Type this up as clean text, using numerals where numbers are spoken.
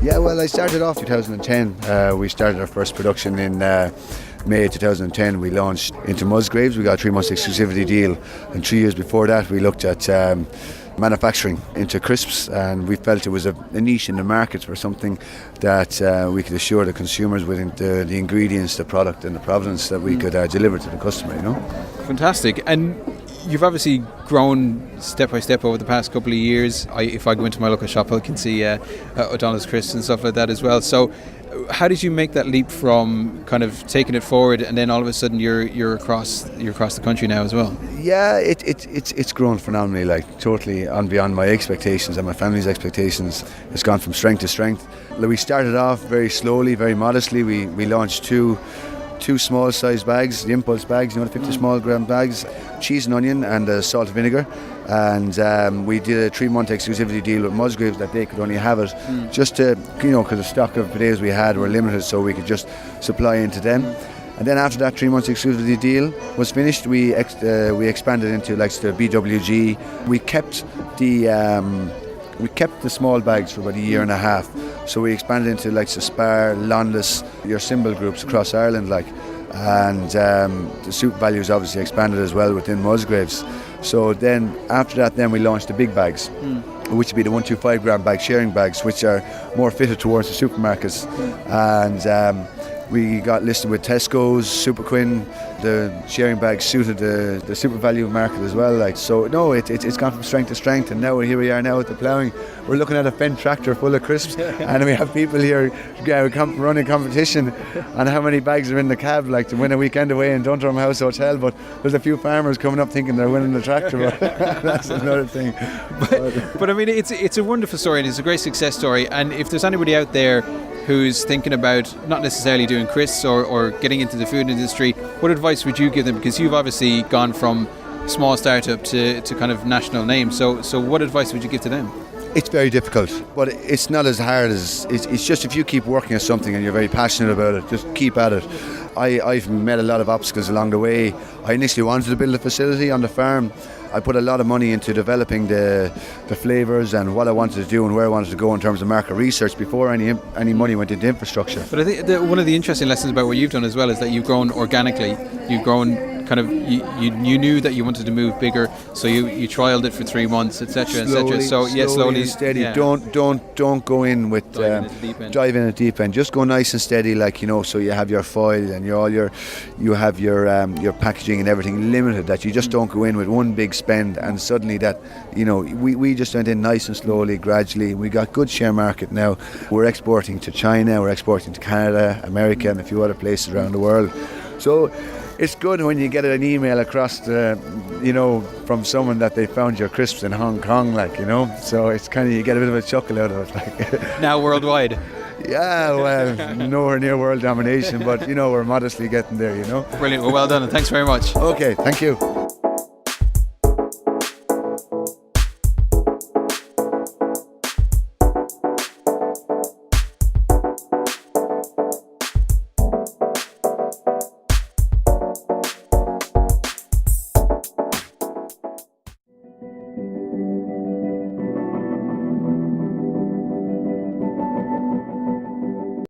Yeah, well, I started off 2010. We started our first production in May 2010. We launched into Musgraves. We got a 3-month exclusivity deal, and 3 years before that we looked at manufacturing into crisps, and we felt it was a niche in the market for something that we could assure the consumers with the ingredients, the product and the provenance that we could deliver to the customer, you know. Fantastic. And you've obviously grown step by step over the past couple of years. If I go into my local shop, I can see O'Donnell's crisps and stuff like that as well. So how did you make that leap from kind of taking it forward, and then all of a sudden you're across the country now as well? Yeah, it's grown phenomenally, like totally on beyond my expectations and my family's expectations. It's gone from strength to strength. We started off very slowly, very modestly. We launched two small size bags, the impulse bags, 50 small gram bags, cheese and onion and salt and vinegar, and we did a 3-month exclusivity deal with Musgraves that they could only have it just to, because the stock of potatoes we had were limited, so we could just supply into them. And then after that 3-month exclusivity deal was finished, we expanded into like the BWG. We kept the small bags for about a year and a half. So we expanded into like the Spar, Londis, your symbol groups across Ireland, and the soup values obviously expanded as well within Musgraves. So then after that, then we launched the big bags, which would be the 125 gram bag sharing bags, which are more fitted towards the supermarkets. And we got listed with Tesco's, Super Quinn. The sharing bags suited the super value market as well. So no, it's gone from strength to strength, and now here we are now at the Ploughing. We're looking at a Fendt tractor full of crisps, and we have people here running competition on how many bags are in the cab, like to win a weekend away in Dundrum House Hotel. But there's a few farmers coming up thinking they're winning the tractor. But that's another thing. But I mean, it's a wonderful story, and it's a great success story. And if there's anybody out there who's thinking about not necessarily doing crisps or getting into the food industry, what advice would you give them? Because you've obviously gone from small startup to kind of national name. So what advice would you give to them? It's very difficult, but it's not as hard as it's just if you keep working at something and you're very passionate about it, just keep at it. I've met a lot of obstacles along the way. I initially wanted to build a facility on the farm. I put a lot of money into developing the flavours and what I wanted to do and where I wanted to go in terms of market research before any money went into infrastructure. But I think one of the interesting lessons about what you've done as well is that you've grown organically. You've grown kind of, you knew that you wanted to move bigger, so you trialled it for 3 months, etc., etc. So slowly and steady. Yeah. Don't go in with dive in at the deep end. Just go nice and steady, so you have your foil and you have your packaging and everything limited. That you just don't go in with one big spend and suddenly that we just went in nice and slowly, gradually. We got good share market now. We're exporting to China, we're exporting to Canada, America, and a few other places around the world. So it's good when you get an email across from someone that they found your crisps in Hong Kong, so it's kind of, you get a bit of a chuckle out of it. Now worldwide. Yeah, well, nowhere near world domination, but we're modestly getting there. Brilliant. Well done, and thanks very much. Okay, thank you.